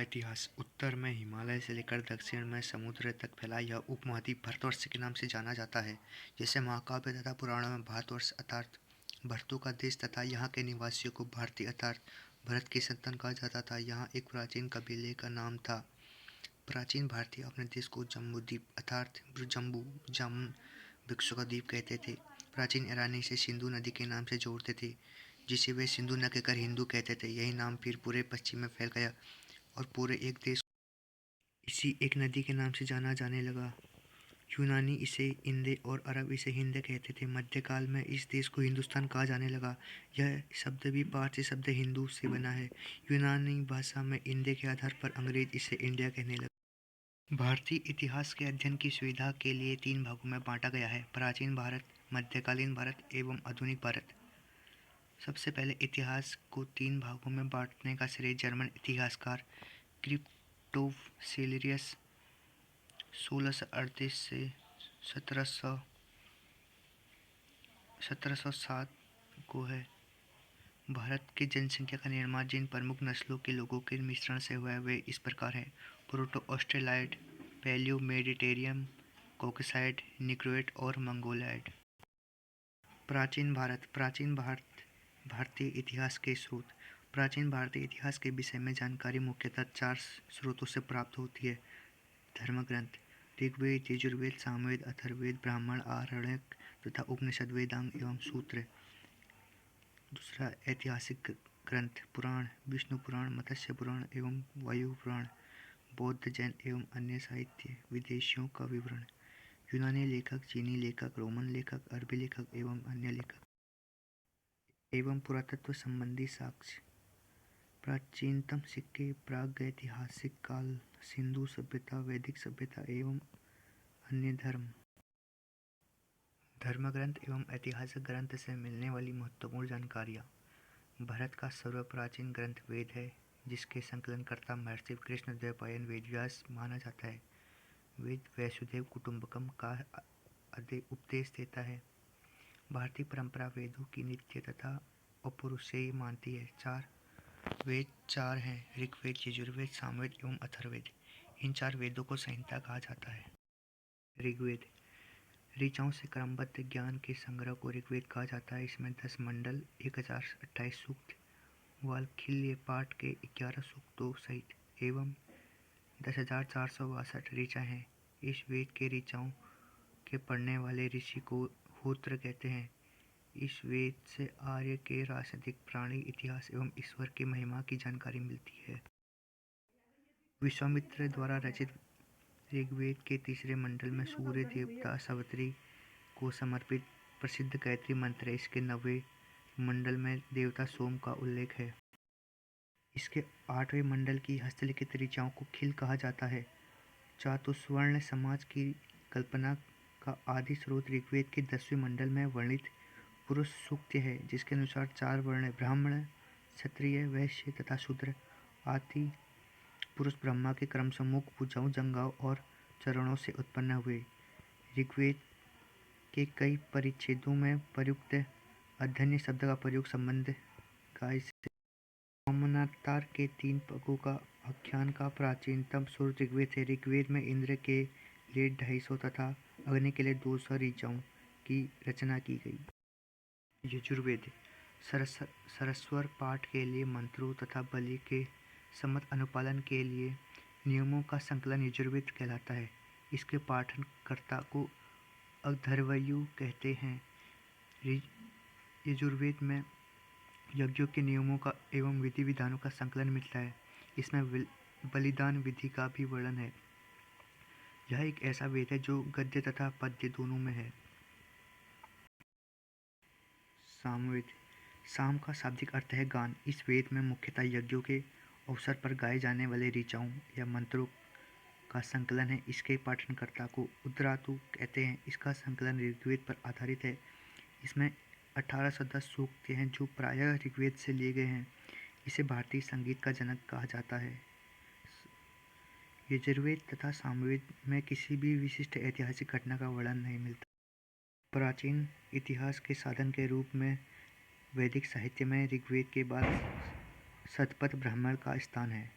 इतिहास। उत्तर में हिमालय से लेकर दक्षिण में समुद्र तक फैला यह उपमहाद्वीप भारतवर्ष के नाम से जाना जाता है। जैसे महाकाव्य तथा पुराणों में भारतवर्ष अर्थात भरतों का देश तथा यहाँ के निवासियों को भारतीय अर्थात भरत की संतान कहा जाता था। यहाँ एक प्राचीन कबीले का नाम था। प्राचीन भारतीय अपने देश को जम्बूद्वीप अर्थात जम्बू जामुन वृक्षों का द्वीप कहते थे। प्राचीन ईरानी इसे सिंधु नदी के नाम से जोड़ते थे, जिसे वे सिंधु न कहकर हिंदू कहते थे। यही नाम फिर पूरे पश्चिम में फैल गया और पूरे एक देश इसी एक नदी के नाम से जाना जाने लगा। यूनानी इसे इंदे और अरब इसे हिंद कहते थे। मध्यकाल में इस देश को हिंदुस्तान कहा जाने लगा। यह शब्द भी पारसी शब्द हिंदू से बना है। यूनानी भाषा में इंदे के आधार पर अंग्रेज इसे इंडिया कहने लगे। भारतीय इतिहास के अध्ययन की सुविधा के लिए 3 भागों में बांटा गया है: प्राचीन भारत, मध्यकालीन भारत एवं आधुनिक भारत। सबसे पहले इतिहास को 3 भागों में बांटने का श्रेय जर्मन इतिहासकार क्रिस्टोफ सेलियस 1638 से 1707 को है। भारत की जनसंख्या का निर्माण जिन प्रमुख नस्लों के लोगों के मिश्रण से हुआ है वे इस प्रकार हैं: proto australoid, paleo mediterranean, caucasoid, negroid और मंगोलाइड। प्राचीन भारत। भारतीय इतिहास के स्रोत। प्राचीन भारतीय इतिहास के विषय में जानकारी मुख्यतः 4 स्रोतों से प्राप्त होती है: धर्मग्रंथ ऋग्वेद, यजुर्वेद, सामवेद, अथर्ववेद, ब्राह्मण, आरण्यक तथा उपनिषद, वेदांग एवं सूत्र। दूसरा, ऐतिहासिक ग्रंथ पुराण, विष्णु पुराण, मत्स्य पुराण एवं वायु पुराण। बौद्ध, जैन एवं अन्य साहित्य। विदेशियों का विवरण, यूनानी लेखक, चीनी लेखक, रोमन लेखक, अरबी लेखक एवं अन्य लेखक एवं पुरातत्व संबंधी साक्ष्य। प्राचीनतम सिक्के, प्रागैतिहासिक काल, सिंधु सभ्यता, वैदिक सभ्यता एवं अन्य धर्मग्रंथ एवं ऐतिहासिक ग्रंथ से मिलने वाली महत्वपूर्ण जानकारियाँ। भारत का सर्वप्राचीन ग्रंथ वेद है, जिसके संकलनकर्ता महर्षि कृष्णद्वैपायन वेदव्यास माना जाता है। वेद वसुधैव कुटुंबकम का उपदेश देता है। भारतीय परंपरा वेदों की नित्य तथा अपौरुषेय मानती है। 4 वेद 4 हैं: ऋग्वेद, यजुर्वेद, सामवेद एवं अथर्ववेद। इन 4 वेदों को संहिता कहा जाता है। ऋग्वेद ऋचाओं से क्रमबद्ध ज्ञान के संग्रह को ऋग्वेद कहा जाता है। इसमें 10 मंडल, 1028 सूक्त, वाल्खील्य पाठ के 11 सूक्तों सहित एवं 10,462 ऋचा हैं। इस वेद के ऋचाओं के पढ़ने वाले ऋषि को होत्र कहते हैं। इस वेद से आर्य के राजनीतिक, प्राणी, इतिहास एवं ईश्वर की महिमा की जानकारी मिलती है। विश्वामित्र द्वारा रचित ऋग्वेद के 3 मंडल में सूर्य देवता सावित्री को समर्पित प्रसिद्ध गायत्री मंत्र है। इसके 9वें मंडल में देवता सोम का उल्लेख है। इसके 8वें मंडल की हस्तलिखित ऋचाओं को खिल कहा जाता है। चातुर्वर्ण समाज की कल्पना का आदि स्रोत ऋग्वेद के 10वें मंडल में वर्णित पुरुष सूक्त है, जिसके अनुसार 4 वर्ण ब्राह्मण, क्षत्रिय, वैश्य तथा शूद्र आदि पुरुष ब्रह्मा के क्रमशः मुख, भुजाओं, जंघाओं और चरणों से उत्पन्न हुए। ऋग्वेद के कई परिच्छेदों में प्रयुक्त अध्ययन शब्द का प्रयोग संबंध गाय से। वामनावतार के 3 पगों का आख्यान का प्राचीनतम स्रोत ऋग्वेद है। ऋग्वेद में इंद्र के लिए 250 तथा अग्नि के लिए 200 ऋचाओं की रचना की गई। यजुर्वेद सरस्वर पाठ के लिए मंत्रों तथा बलि के सम्मत अनुपालन के लिए नियमों का संकलन यजुर्वेद कहलाता है। इसके पाठनकर्ता को अथर्वयु कहते हैं। यजुर्वेद में यज्ञों के नियमों का एवं विधि विधानों का संकलन मिलता है। इसमें बलिदान विधि का भी वर्णन है। यह एक ऐसा वेद है जो गद्य तथा पद्य दोनों में है। सामवेद साम का शाब्दिक अर्थ है गान। इस वेद में मुख्यतः यज्ञों के अवसर पर गाए जाने वाले ऋचाओं या मंत्रों का संकलन है। इसके पाठनकर्ता को उद्रातु कहते हैं। इसका संकलन ऋग्वेद पर आधारित है। इसमें 1810 सूक्त हैं जो प्रायः ऋग्वेद से लिए गए हैं। इसे भारतीय संगीत का जनक कहा जाता है। यजुर्वेद तथा सामवेद में किसी भी विशिष्ट ऐतिहासिक घटना का वर्णन नहीं मिलता। प्राचीन इतिहास के साधन के रूप में वैदिक साहित्य में ऋग्वेद के बाद शतपथ ब्राह्मण का स्थान है।